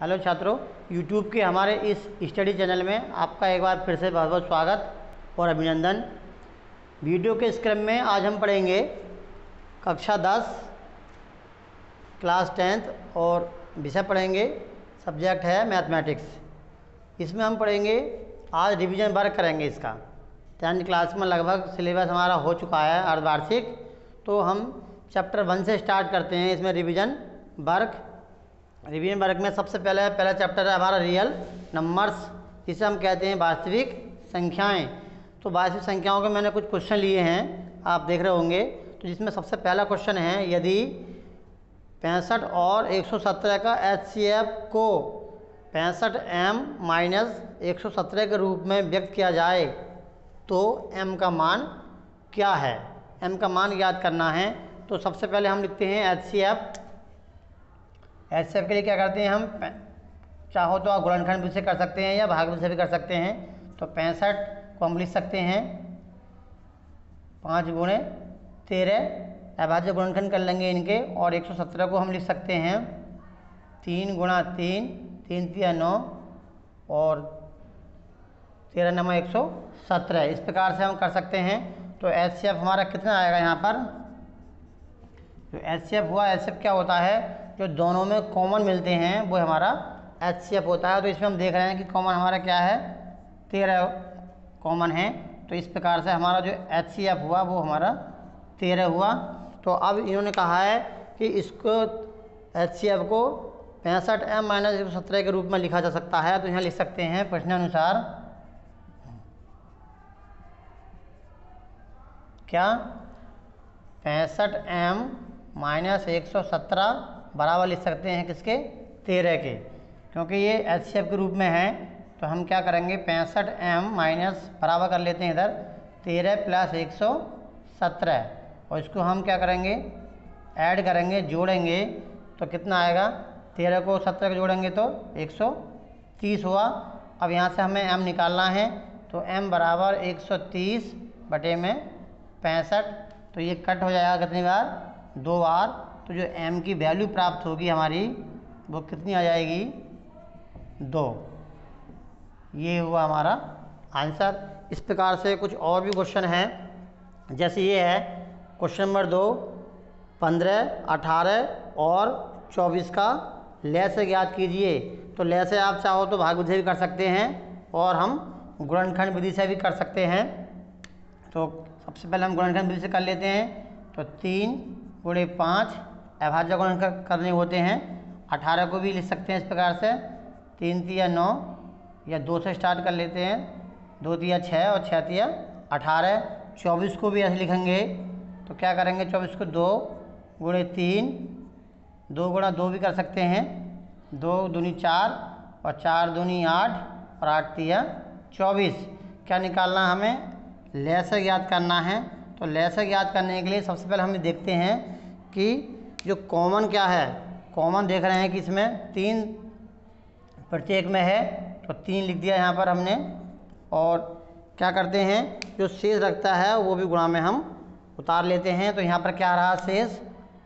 Hello छात्रों, YouTube के हमारे इस स्टडी चैनल में आपका एक बार फिर से बहुत बहुत स्वागत और अभिनंदन। वीडियो के इस क्रम में आज हम पढ़ेंगे कक्षा 10 क्लास 10th और विषय पढ़ेंगे, सब्जेक्ट है मैथमेटिक्स। इसमें हम पढ़ेंगे आज रिवीजन वर्क करेंगे इसका। 10th क्लास में लगभग सिलेबस हमारा हो चुका है अर्धवार्षिक, तो हम चैप्टर 1 से स्टार्ट करते हैं इसमें रिवीजन वर्क में सबसे पहला चैप्टर है हमारा रियल नंबर्स, जिसे हम कहते हैं वास्तविक संख्याएं। तो वास्तविक संख्याओं के मैंने कुछ क्वेश्चन लिए हैं, आप देख रहे होंगे। तो जिसमें सबसे पहला क्वेश्चन है, यदि 65 और 117 का HCF को 65m - 117 के रूप में व्यक्त किया जाए तो m का मान क्या है। m का मान याद करना है। तो सबसे पहले हम लिखते हैं HCF के लिए क्या करते हैं हम, चाहो तो आप गुणनखंड विधि से कर सकते हैं या भाग विधि से भी कर सकते हैं। तो 65 को हम लिख सकते हैं 5 × 13, अभाज्य गुणनखंड कर लेंगे इनके। और 117 को हम लिख सकते हैं 3 × 3, 3 × 3 9 और 13 9 117। इस प्रकार से हम कर सकते हैं। तो HCF हमारा कितना आएगा यहाँ पर। जो HCF हुआ, HCF क्या होता है, जो दोनों में कॉमन मिलते हैं वो हमारा HCF होता है। तो इसमें हम देख रहे हैं कि कॉमन हमारा क्या है, 13 कॉमन है। तो इस प्रकार से हमारा जो HCF हुआ वो हमारा 13 हुआ। तो अब इन्होंने कहा है कि इसको HCF को 65m - 117 के रूप में लिखा जा सकता है। तो यहाँ लिख सकते हैं प्रश्नानुसार क्या 65m - 117 बराबर लिख सकते हैं किसके, 13 के, क्योंकि ये HCF के रूप में है। तो हम क्या करेंगे, 65m माइनस बराबर कर लेते हैं इधर 13 + 117, और इसको हम क्या करेंगे, ऐड करेंगे, जोड़ेंगे। तो कितना आएगा, 13 को 17 को जोड़ेंगे तो 130 हुआ। अब यहाँ से हमें m निकालना है। तो m बराबर 130 बटे में 65। तो ये कट हो जाएगा कितनी बार, 2 बार। तो जो m की वैल्यू प्राप्त होगी हमारी वो कितनी आ जाएगी, 2। ये हुआ हमारा आंसर। इस प्रकार से कुछ और भी क्वेश्चन हैं, जैसे ये है क्वेश्चन नंबर 2, 15, 18 और 24 का लय से ज्ञात कीजिए। तो लय से आप चाहो तो भाग विधि भी कर सकते हैं और हम गुणनखंड विधि से भी कर सकते हैं। तो सबसे पहले हम गुणनखंड विधि से कर लेते हैं। तो 3 × 5 अभाज्य गुणनखंड करने होते हैं। 18 को भी लिख सकते हैं इस प्रकार से 3 × 3 9, या 2 से स्टार्ट कर लेते हैं, 2 × 3 6 और 6 × 3 18। 24 को भी ऐसे लिखेंगे। तो क्या करेंगे, 24 को 2 × 3, 2 × 2 भी कर सकते हैं, 2 दूनी 4 और 4 दूनी 8 और 8 × 3 24। क्या निकालना हमें, लय से ज्ञात करना है। तो लय से ज्ञात करने के लिए सबसे पहले हम देखते हैं कि जो कॉमन क्या है। कॉमन देख रहे हैं कि इसमें 3 प्रत्येक में है, तो 3 लिख दिया यहाँ पर हमने। और क्या करते हैं, जो शेष रखता है वो भी गुणा में हम उतार लेते हैं। तो यहाँ पर क्या रहा, शेष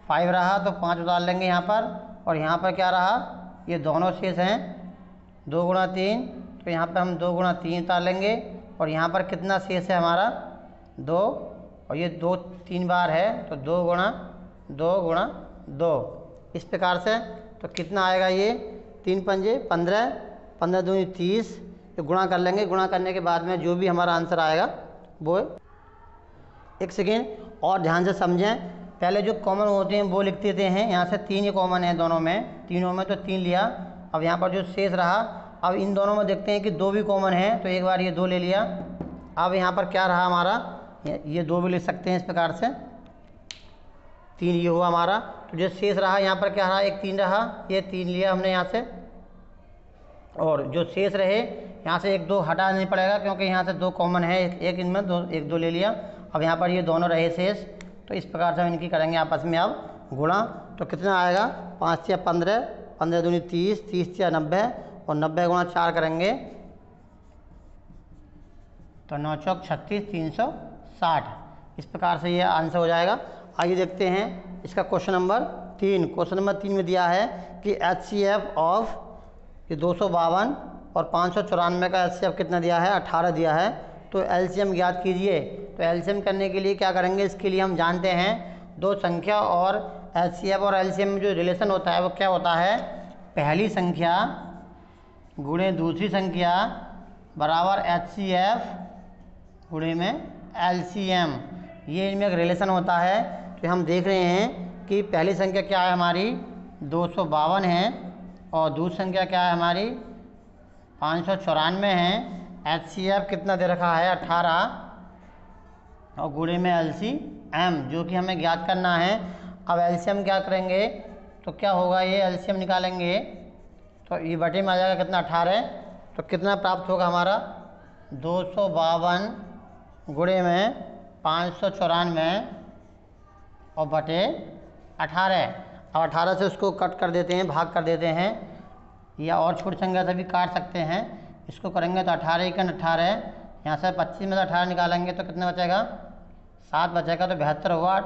5 रहा, तो 5 उतार लेंगे यहाँ पर। और यहाँ पर क्या रहा, ये दोनों शेष हैं 2 × 3, तो यहाँ पर हम 2 × 3 उतार लेंगे। और यहाँ पर कितना शेष है हमारा, 2, और ये 2 3 बार है, तो 2 × 2 × 2। इस प्रकार से तो कितना आएगा, ये 3 × 5 = 15, 15 दूनी 30। तो गुणा कर लेंगे, गुणा करने के बाद में जो भी हमारा आंसर आएगा वो, एक सेकेंड और ध्यान से समझें। पहले जो कॉमन होते हैं वो लिख देते हैं। यहाँ से 3 ये कॉमन है दोनों में, तीनों में, तो 3 लिया। अब यहाँ पर जो शेष रहा, अब इन दोनों में देखते हैं कि 2 भी कॉमन है, तो एक बार ये 2 ले लिया। अब यहाँ पर क्या रहा हमारा, ये 2 भी लिख सकते हैं इस प्रकार से, 3 ये हुआ हमारा। तो जो शेष रहा यहाँ पर क्या रहा, एक 3 रहा, ये 3 लिया हमने यहाँ से। और जो शेष रहे यहाँ से 1 2 हटा नहीं पड़ेगा, क्योंकि यहाँ से 2 कॉमन है, एक इनमें 1 2 ले लिया। अब यहाँ पर ये दोनों रहे शेष, तो इस प्रकार से हम इनकी करेंगे आपस में अब गुणा। तो कितना आएगा, 5 × 15, 15 दूनी 30, 30 × 90 और 90 × 4 करेंगे तो 9 × 36 360। इस प्रकार से ये आंसर हो जाएगा। आइए देखते हैं इसका क्वेश्चन नंबर 3। क्वेश्चन नंबर 3 में दिया है कि HCF ऑफ ये 252 और 594 का एचसीएफ कितना दिया है, 18 दिया है। तो एलसीएम ज्ञात कीजिए। तो एलसीएम करने के लिए क्या करेंगे, इसके लिए हम जानते हैं दो संख्या और एचसीएफ और एलसीएम में जो रिलेशन होता है वो क्या होता है, पहली संख्या गुणे दूसरी संख्या बराबर एचसीएफ गुणे में एलसीएम, ये इनमें एक रिलेशन होता है। तो हम देख रहे हैं कि पहली संख्या क्या है हमारी 252 है और दूसरी संख्या क्या है हमारी 594 है। एचसीएफ कितना दे रखा है 18 और गुणे में एलसीएम जो कि हमें ज्ञात करना है। अब एलसीएम क्या करेंगे, तो क्या होगा, ये एलसीएम निकालेंगे तो ये बटे में आ जाएगा कितना 18, तो कितना प्राप्त होगा हमारा 252 गुणे में 594 और बटे 18। अब 18 से उसको कट कर देते हैं, भाग कर देते हैं, या और छोटी संख्या से भी काट सकते हैं। इसको करेंगे तो 18 एकन 18, यहाँ से 25 में से 18 निकालेंगे तो कितना बचेगा 7 बचेगा, तो 72 हुआ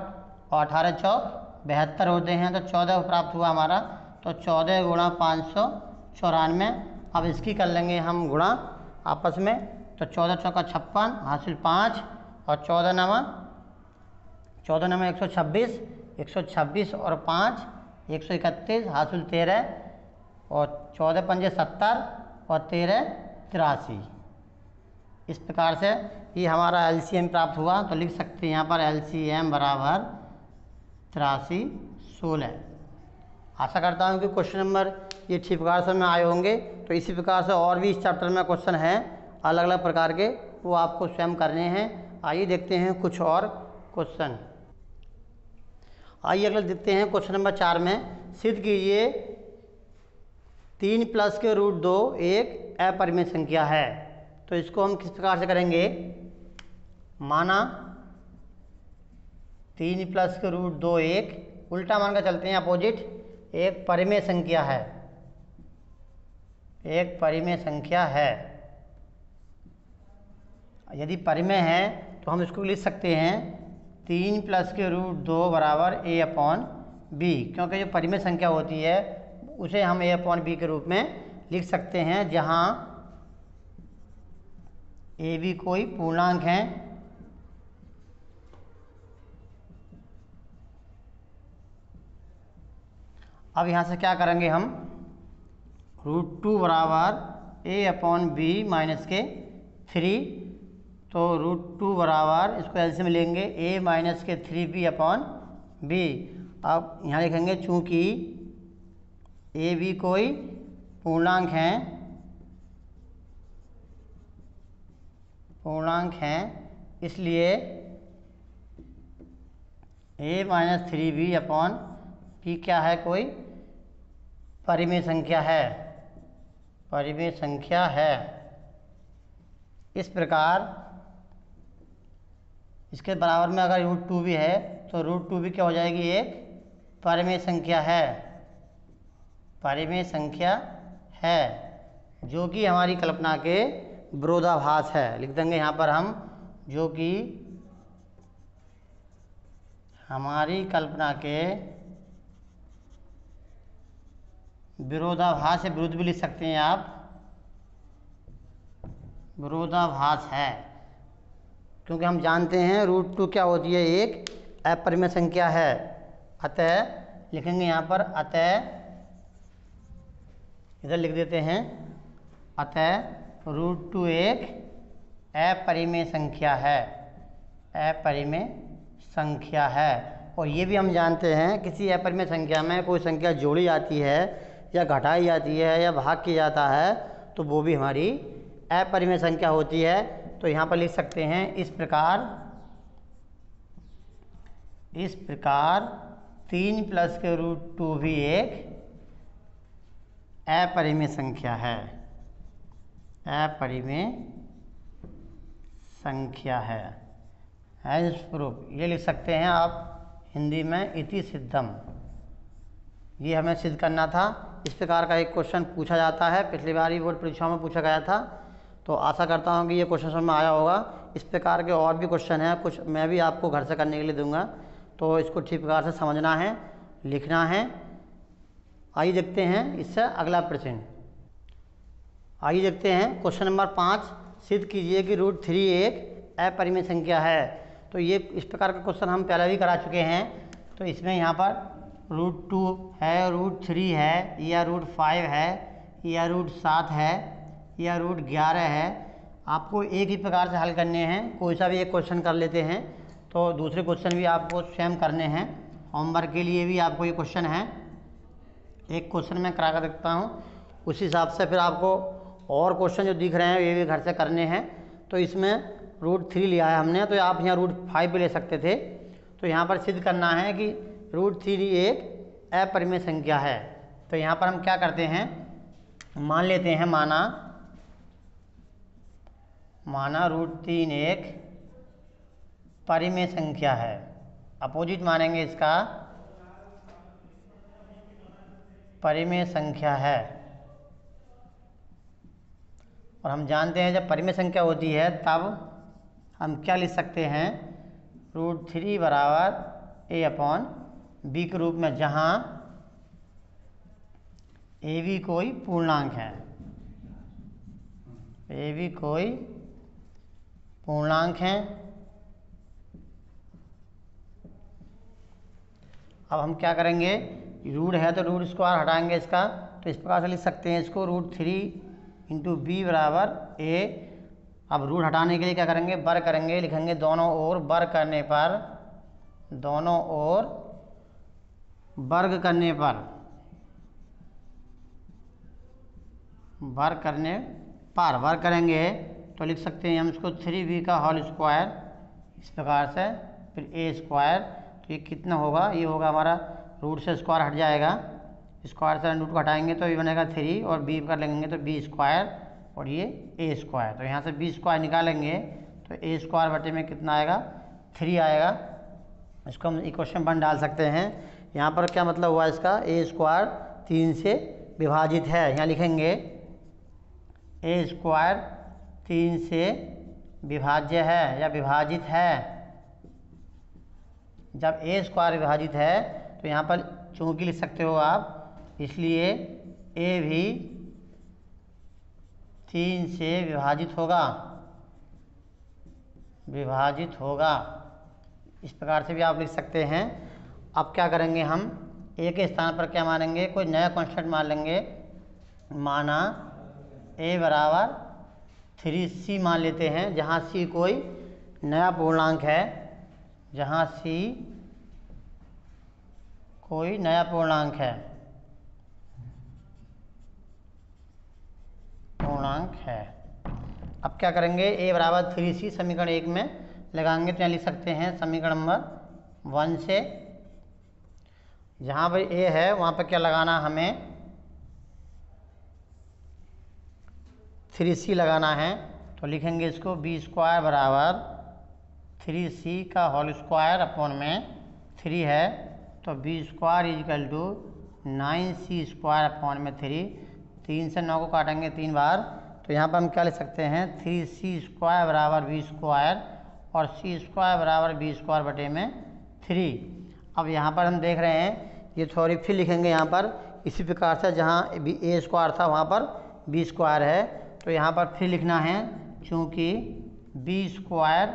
और 18 चौक 72 होते हैं, तो 14 प्राप्त हुआ हमारा। तो 14 गुणा 594। अब इसकी कर लेंगे हम गुणा आपस में, तो 14 चौका 56 हासिल 5 और 14 नवा 126 और 5 131 हासिल 13 और 14 पंजे 70 और 13 83। इस प्रकार से ये हमारा एलसीएम प्राप्त हुआ। तो लिख सकते हैं यहाँ पर एलसीएम बराबर 83 16। आशा करता हूँ कि क्वेश्चन नंबर ये ठीक प्रकार से में आए होंगे। तो इसी प्रकार से और भी इस चैप्टर में क्वेश्चन हैं अलग अलग प्रकार के, वो आपको स्वयं करने हैं। आइए देखते हैं कुछ और क्वेश्चन। आइए अगला देखते हैं क्वेश्चन नंबर 4 में, सिद्ध कीजिए 3 प्लस के रूट 2 एक अपरिमेय संख्या है। तो इसको हम किस प्रकार से करेंगे, माना 3 प्लस के रूट 2 एक उल्टा मान कर चलते हैं, अपोजिट, एक परिमेय संख्या है, एक परिमेय संख्या है। यदि परिमेय है तो हम इसको लिख सकते हैं 3 प्लस के रूट 2 बराबर a/b, क्योंकि जो परिमेय संख्या होती है उसे हम a/b के रूप में लिख सकते हैं, जहाँ a b कोई पूर्णांक है अब यहाँ से क्या करेंगे हम, √2 बराबर a/b माइनस के 3, तो √2 बराबर इसको एलसीएम में लेंगे a माइनस के 3b/b। अब यहाँ लिखेंगे चूँकि a b कोई पूर्णांक हैं, इसलिए a माइनस 3b/b क्या है, कोई परिमेय संख्या है, परिमेय संख्या है। इस प्रकार इसके बराबर में अगर √2 भी है तो √2 भी क्या हो जाएगी, एक परिमेय संख्या है, परिमेय संख्या है, जो कि हमारी कल्पना के विरोधाभास है। लिख देंगे यहाँ पर हम, जो कि हमारी कल्पना के विरोधाभास से विरुद्ध भी लिख सकते हैं आप, विरोधाभास है, क्योंकि हम जानते हैं √2 क्या होती है, एक अपरिमेय संख्या है। अतः लिखेंगे यहाँ पर, अतः इधर लिख देते हैं, अतः √2 एक अपरिमेय संख्या है, अपरिमेय संख्या है। और ये भी हम जानते हैं किसी अपरिमेय संख्या में कोई संख्या जोड़ी जाती है या घटाई जाती है या भाग किया जाता है तो वो भी हमारी अपरिमेय संख्या होती है। तो यहाँ पर लिख सकते हैं इस प्रकार 3 प्लस के √2 भी एक अपरिमेय संख्या है, अपरिमेय संख्या है। एज प्रूफ ये लिख सकते हैं आप हिंदी में, इति सिद्धम, ये हमें सिद्ध करना था। इस प्रकार का एक क्वेश्चन पूछा जाता है, पिछली बार ही बोर्ड परीक्षाओं में पूछा गया था। तो आशा करता हूँ कि ये क्वेश्चन समझ में आया होगा। इस प्रकार के और भी क्वेश्चन हैं, कुछ मैं भी आपको घर से करने के लिए दूंगा, तो इसको ठीक प्रकार से समझना है, लिखना है। आइए देखते हैं इससे अगला प्रश्न। आइए देखते हैं क्वेश्चन नंबर 5। सिद्ध कीजिए कि √3 एक अपरिमेय संख्या है। तो ये इस प्रकार का क्वेश्चन हम पहले भी करा चुके हैं। तो इसमें यहाँ पर √2 है, √3 है, या √5 है, या √7 है, या √11 है। आपको एक ही प्रकार से हल करने हैं। कोई सा भी एक क्वेश्चन कर लेते हैं तो दूसरे क्वेश्चन भी आपको सेम करने हैं। होमवर्क के लिए भी आपको ये क्वेश्चन है, एक क्वेश्चन मैं करा कर देखता हूँ, उस हिसाब से फिर आपको और क्वेश्चन जो दिख रहे हैं ये भी घर से करने हैं। तो इसमें √3 लिया है हमने, तो आप यहाँ √5 भी ले सकते थे। तो यहाँ पर सिद्ध करना है कि √3 एक अपरिमेय संख्या है। तो यहाँ पर हम क्या करते हैं, मान लेते हैं माना √3 एक परिमेय संख्या है। अपोजिट मानेंगे इसका परिमेय संख्या है। और हम जानते हैं जब परिमेय संख्या होती है तब हम क्या लिख सकते हैं, √3 बराबर a/b के रूप में, जहाँ a भी कोई पूर्णांक है, a भी कोई पूर्णांक है। अब हम क्या करेंगे, रूट है तो रूट स्क्वायर हटाएंगे इसका, तो इस प्रकार से लिख सकते हैं इसको √3 × b बराबर a। अब रूट हटाने के लिए क्या करेंगे, वर्ग करेंगे, लिखेंगे दोनों ओर वर्ग करने पर, दोनों ओर वर्ग करने पर, वर्ग करने पर वर्ग करेंगे तो लिख सकते हैं हम इसको 3b का होल स्क्वायर, इस प्रकार से, फिर a स्क्वायर। तो ये कितना होगा, ये होगा हमारा, रूट से स्क्वायर हट जाएगा, स्क्वायर से रूट को हटाएंगे तो ये बनेगा 3, और b कर लेंगे तो b स्क्वायर, और ये a स्क्वायर। तो यहाँ से b स्क्वायर निकालेंगे तो a स्क्वायर बटे में कितना आएगा, 3 आएगा। इसको हम इक्वेशन 1 डाल सकते हैं। यहाँ पर क्या मतलब हुआ इसका, a स्क्वायर 3 से विभाजित है। यहाँ लिखेंगे a स्क्वायर 3 से विभाज्य है या विभाजित है। जब a स्क्वायर विभाजित है तो यहाँ पर चूंकि लिख सकते हो आप, इसलिए a भी 3 से विभाजित होगा, विभाजित होगा। इस प्रकार से भी आप लिख सकते हैं। अब क्या करेंगे, हम a के स्थान पर क्या मानेंगे, कोई नया कांस्टेंट मान लेंगे। माना a बराबर 3c मान लेते हैं, जहाँ c कोई नया पूर्णांक है, जहाँ c कोई नया पूर्णांक है, पूर्णांक है। अब क्या करेंगे, a बराबर 3c समीकरण 1 में लगाएंगे तो यहाँ लिख सकते हैं समीकरण नंबर 1 से, जहाँ पर a है वहाँ पर क्या लगाना, हमें 3c लगाना है। तो लिखेंगे इसको b स्क्वायर बराबर 3c का होल स्क्वायर अपॉन में 3 है, तो b square is equal to 9c square upon में 3। 3 से 9 को काटेंगे 3 बार, तो यहाँ पर हम क्या लिख सकते हैं, 3c स्क्वायर बराबर b स्क्वायर, और c स्क्वायर बराबर b स्क्वायर बटे में 3। अब यहाँ पर हम देख रहे हैं, ये थोड़ी फिर लिखेंगे यहाँ पर इसी प्रकार से, जहाँ a स्क्वायर था वहाँ पर b स्क्वायर है, तो यहाँ पर फिर लिखना है, चूँकि b स्क्वायर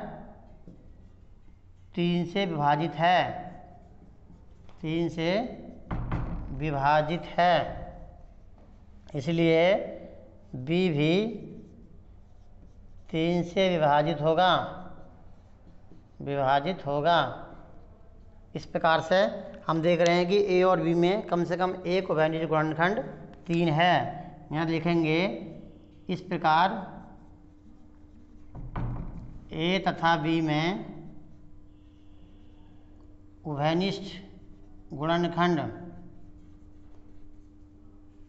3 से विभाजित है, 3 से विभाजित है, इसलिए b भी 3 से विभाजित होगा, विभाजित होगा। इस प्रकार से हम देख रहे हैं कि a और b में कम से कम एक उभयनिष्ठ गुणनखंड 3 है। यहाँ लिखेंगे इस प्रकार, a तथा b में उभयनिष्ठ गुणनखंड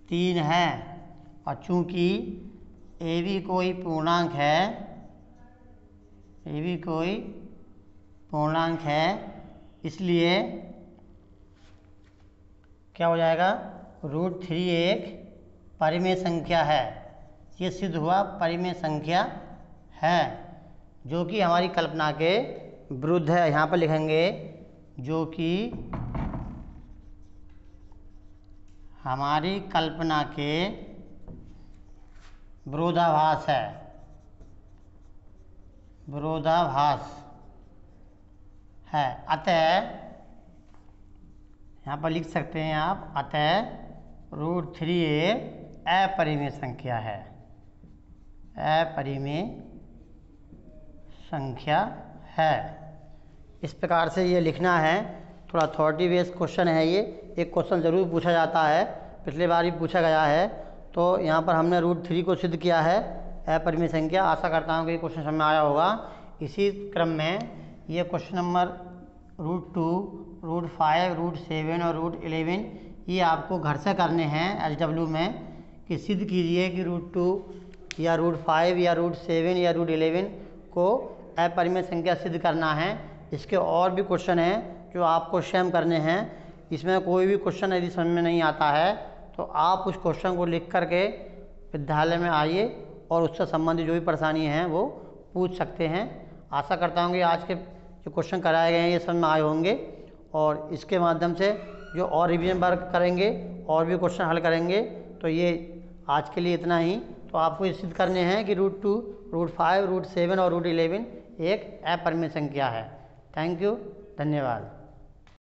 3 है, और चूंकि a भी कोई पूर्णांक है, a भी कोई पूर्णांक है, इसलिए क्या हो जाएगा, √3 एक परिमेय संख्या है। ये सिद्ध हुआ परिमेय संख्या है, जो कि हमारी कल्पना के विरुद्ध है। यहाँ पर लिखेंगे जो कि हमारी कल्पना के विरोधाभास है, विरोधाभास है। अतः यहाँ पर लिख सकते हैं आप, अतः √3a अपरिमेय संख्या है, अपरिमेय संख्या है। इस प्रकार से ये लिखना है। थोड़ा अथॉरिटी बेस्ड क्वेश्चन है ये, एक क्वेश्चन ज़रूर पूछा जाता है, पिछली बार भी पूछा गया है। तो यहाँ पर हमने √3 को सिद्ध किया है, अपरिमेय संख्या। आशा करता हूँ कि ये क्वेश्चन समझ में आया होगा। इसी क्रम में ये क्वेश्चन नंबर √2, √5, √7 और √11 ये आपको घर से करने हैं SW में, कि सिद्ध कीजिए कि √2 या √5 या √7 या √11 को अपरिमेय संख्या सिद्ध करना है। इसके और भी क्वेश्चन हैं जो आपको स्वयं करने हैं। इसमें कोई भी क्वेश्चन यदि समझ में नहीं आता है तो आप उस क्वेश्चन को लिख करके विद्यालय में आइए और उससे संबंधित जो भी परेशानी है वो पूछ सकते हैं। आशा करता हूँ कि आज के जो क्वेश्चन कराए गए हैं ये समझ में आए होंगे, और इसके माध्यम से जो और रिवीजन वर्क करेंगे और भी क्वेश्चन हल करेंगे। तो ये आज के लिए इतना ही। तो आपको ये सिद्ध करने हैं कि √2, √5, √7 और √11 एक अपरिमेय संख्या है। थैंक यू, धन्यवाद।